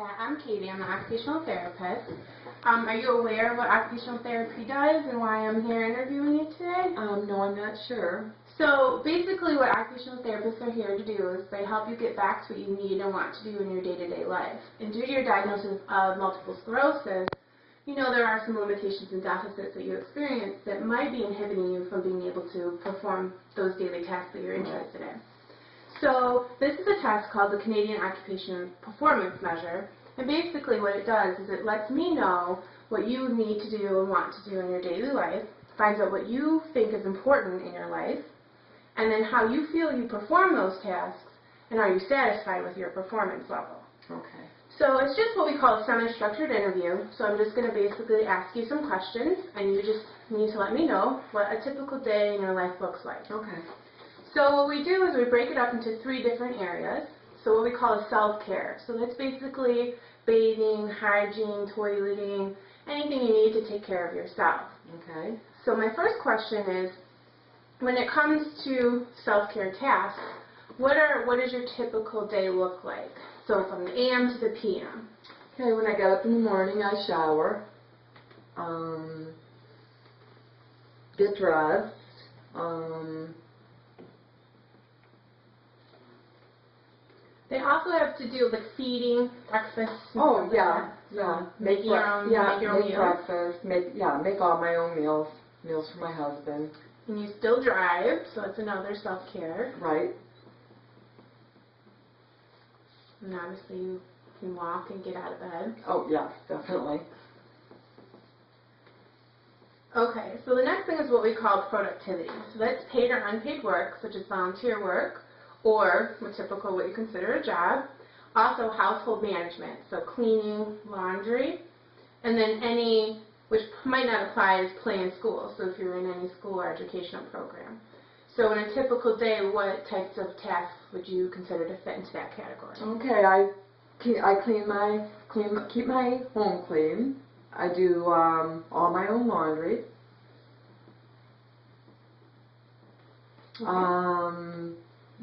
Pat. I'm Katie. I'm an occupational therapist. Are you aware of what occupational therapy does and why I'm here interviewing you today? No, I'm not sure. So basically what occupational therapists are here to do is they help you get back to what you need and want to do in your day-to-day life. And due to your diagnosis of multiple sclerosis, you know there are some limitations and deficits that you experience that might be inhibiting you from being able to perform those daily tasks that you're interested in. So this is a test called the Canadian Occupational Performance Measure, and basically what it does is it lets me know what you need to do and want to do in your daily life, finds out what you think is important in your life, and then how you feel you perform those tasks, and are you satisfied with your performance level. Okay. So it's just what we call a semi-structured interview, so I'm just going to basically ask you some questions, and you just need to let me know what a typical day in your life looks like. Okay. So what we do is we break it up into 3 different areas. So what we call a self-care. So that's basically bathing, hygiene, toileting, anything you need to take care of yourself. Okay. So my first question is, when it comes to self-care tasks, what does your typical day look like? So from the AM to the PM. Okay, when I get up in the morning, I shower, get dressed, They also have to do like feeding, breakfast. Oh yeah, like yeah. Make your own meals. Breakfast. Make all my own meals for my husband. And you still drive, so it's another self-care. Right. And obviously you can walk and get out of bed. Oh yes, definitely. Okay, so the next thing is what we call productivity. So that's paid or unpaid work, such as volunteer work, or with typical what you consider a job. Also household management, so cleaning, laundry, and then any, which might not apply as play in school, so if you're in any school or educational program. So in a typical day, what types of tasks would you consider to fit into that category? Okay, I keep my home clean. I do all my own laundry. Okay.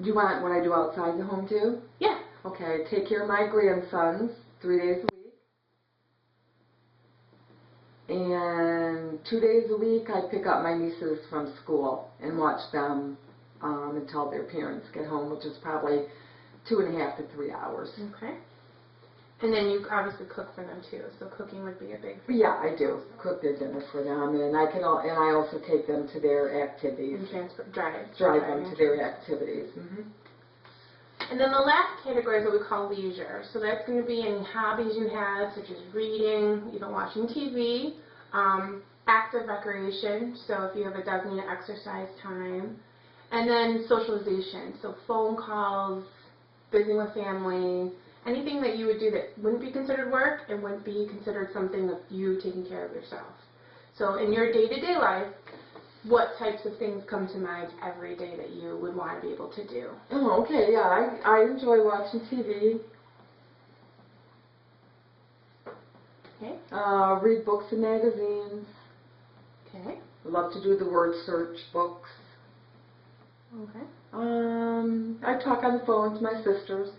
Do you want what I do outside the home too? Yeah. Okay, I take care of my grandsons 3 days a week. And 2 days a week I pick up my nieces from school and watch them until their parents get home, which is probably 2.5 to 3 hours. Okay. And then you obviously cook for them too, so cooking would be a big thing. Yeah, I do cook their dinner for them, and I also take them to their activities. And drive them to their activities. Mm-hmm. And then the last category is what we call leisure. So that's going to be any hobbies you have, such as reading, even watching TV, active recreation, so if you have a designated exercise time, and then socialization, so phone calls, visiting with family, anything that you would do that wouldn't be considered work and wouldn't be considered something of you taking care of yourself. So in your day-to-day life, what types of things come to mind every day that you would want to be able to do? Oh, okay, yeah, I enjoy watching TV. Okay. Read books and magazines. Okay. Love to do the word search books. Okay. I talk on the phone to my sisters.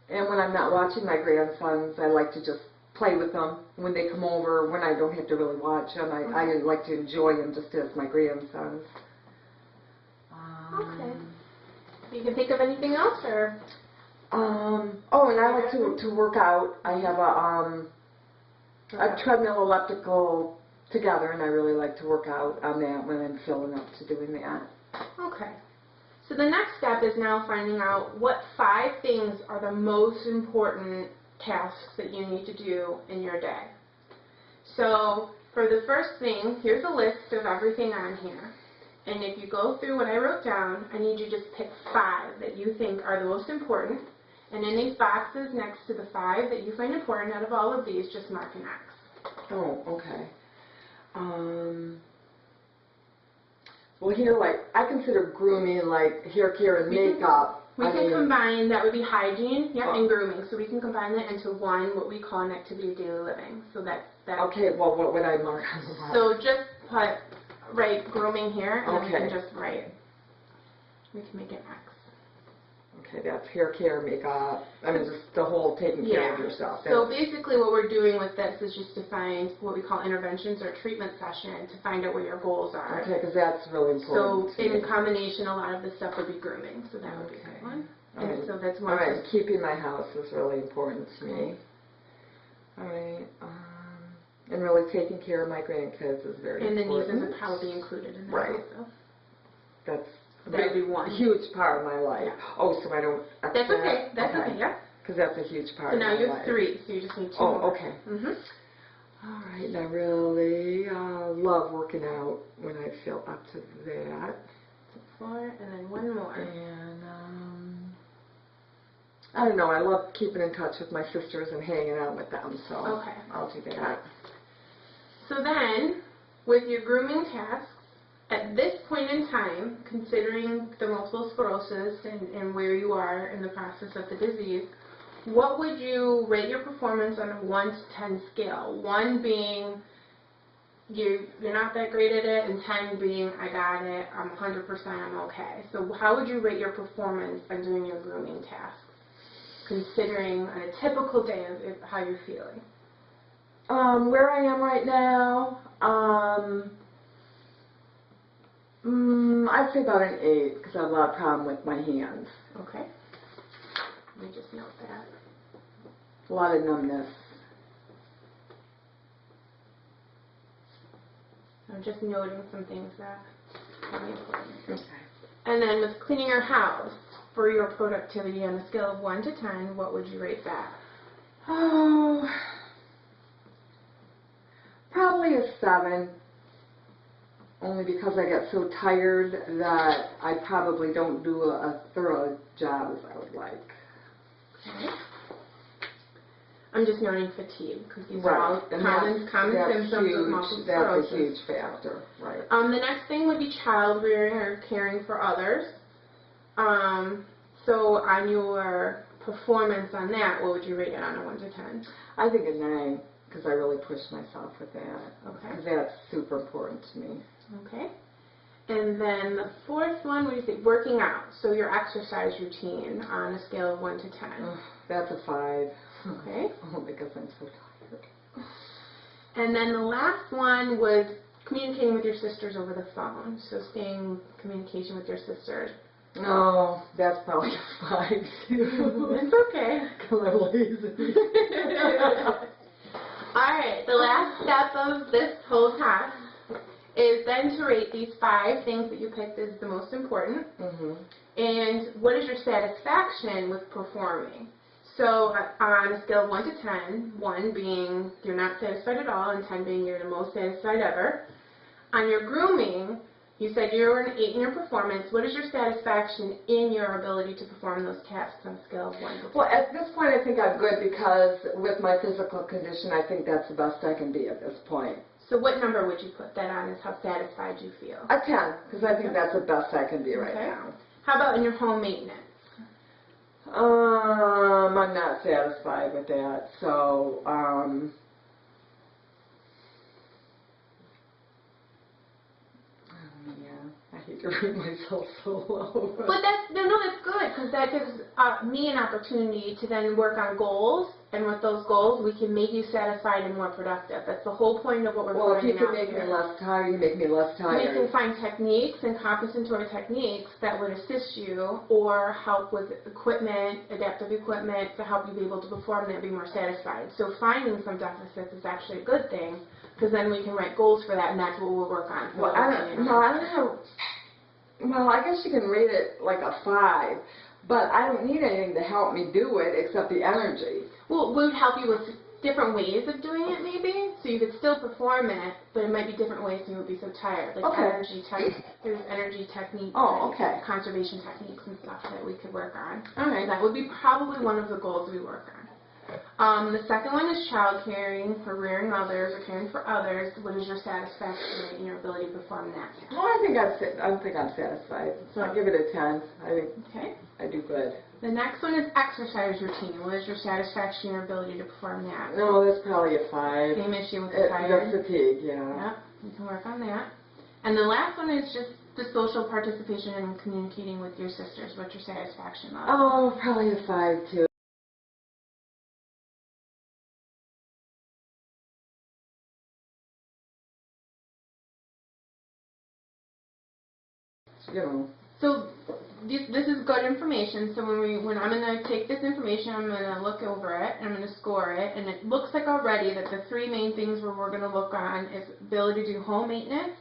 And when I'm not watching my grandsons, I like to just play with them. When they come over, when I don't have to really watch them, I like to enjoy them just as my grandsons. Okay. You can think of anything else, or? Oh, and I like to work out. I have a treadmill elliptical together, and I really like to work out on that when I'm feeling up to doing that. Okay. So the next step is now finding out what 5 things are the most important tasks that you need to do in your day. So for the first thing, here's a list of everything on here. And if you go through what I wrote down, I need you to just pick 5 that you think are the most important. And in these boxes next to the 5 that you find important out of all of these, just mark an X. Oh, okay. Well, here, I consider grooming like hair care and makeup. We can combine, that would be hygiene, and grooming. So we can combine that into one, what we call an activity of daily living. So that's okay, well, what would I mark on the box? So just write grooming here, and then we Okay. can just write, we can make an X. Okay, that's hair care, makeup, I mean, just the whole taking care of yourself. So basically what we're doing with this is just to find what we call interventions or treatment session to find out where your goals are. Okay, because that's really important. So in combination, a lot of the stuff would be grooming, so that would be a good one. And so that's one. All right, keeping my house is really important to me. All right, and really taking care of my grandkids is very important. And the nieces are probably included in that also. That's that would be one. Huge part of my life. Yeah. Oh, so I don't... That's okay. That's okay, yeah. Because that's a huge part of my life. So now you have 3, so you just need 2 more. Oh, okay. All right, and I really love working out when I feel up to that. 4, and then 1 more. And, I don't know, I love keeping in touch with my sisters and hanging out with them, so I'll do that. So then, with your grooming tasks, at this point in time, considering the multiple sclerosis and where you are in the process of the disease, what would you rate your performance on a 1 to 10 scale? 1 being you're not that great at it, and 10 being I got it, I'm 100%, I'm okay. So how would you rate your performance on doing your grooming tasks, considering on a typical day of how you're feeling? Where I am right now, I'd say about an 8 because I have a lot of problem with my hands. Okay. Let me just note that. A lot of numbness. I'm just noting some things that are important. Okay. And then with cleaning your house, for your productivity on a scale of 1 to 10, what would you rate that? Oh, probably a 7. Only because I get so tired that I probably don't do a thorough job as I would like. Okay. I'm just noting fatigue because these are all common symptoms of multiple sclerosis. That's a huge factor, right. The next thing would be child rearing or caring for others. So on your performance on that, what would you rate it on a 1 to 10? I think a 9 because I really pushed myself with that. Okay. Because that's super important to me. Okay. And then the 4th one, what do you think? Working out. So your exercise routine on a scale of 1 to 10. That's a 5. Okay. Oh, because I'm so tired. And then the last one was communicating with your sisters over the phone. So staying in communication with your sisters. No, that's probably a 5 too. It's okay. Because I'm lazy. Alright, the last step of this whole task is then to rate these 5 things that you picked as the most important. And what is your satisfaction with performing? So on a scale of 1 to 10, 1 being you're not satisfied at all, and 10 being you're the most satisfied ever. On your grooming, you said you were an 8 in your performance. What is your satisfaction in your ability to perform those tasks on a scale of 1 to 10? Well, at this point I think I'm good because with my physical condition I think that's the best I can be at this point. So what number would you put that on as how satisfied you feel? A 10, because I think that's the best I can be right now. How about in your home maintenance? I'm not satisfied with that, so, I hate to rate myself so low. But that's good, because that gives me an opportunity to then work on goals, and with those goals, we can make you satisfied and more productive. That's the whole point of what we're Well, if you putting can out make here. me less tired, you make me less tired. We can find techniques and compensatory techniques that would assist you or help with equipment, adaptive equipment, to help you be able to perform that and be more satisfied. So finding some deficits is actually a good thing, because then we can write goals for that, and that's what we'll work on. Well, I don't know. Well, I guess you can rate it like a 5, but I don't need anything to help me do it except the energy. Well, we would help you with different ways of doing it, maybe, so you could still perform it, but it might be different ways so you won't be so tired. Like there's energy techniques, conservation techniques and stuff that we could work on. All right. That would be probably one of the goals we work on. The second one is child caring, or rearing others, or caring for others. What is your satisfaction rate in your ability to perform that? Well, I think I'm satisfied. So I'll give it a 10. I think I do good. The next one is exercise routine. What is your satisfaction in your ability to perform that? No, that's probably a 5. Same issue with the tired. The fatigue, yeah. Yep, we can work on that. And the last one is just The social participation and communicating with your sisters, what's your satisfaction level? Oh, probably a 5 too. You know. So this is good information. So when I'm going to take this information, I'm going to look over it, and I'm going to score it, and it looks like already that the 3 main things where we're going to look on is ability to do home maintenance,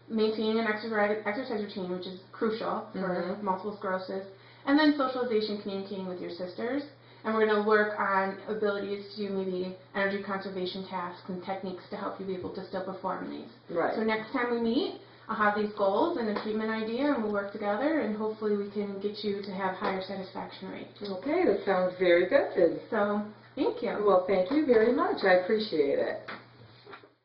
maintaining an exercise routine, which is crucial for multiple sclerosis, and then socialization, communicating with your sisters. And we're going to work on abilities to do maybe energy conservation tasks and techniques to help you be able to still perform these. Right. So next time we meet, I'll have these goals and a treatment idea, and we'll work together, and hopefully we can get you to have higher satisfaction rates. Okay, that sounds very good. So, thank you. Well, thank you very much. I appreciate it.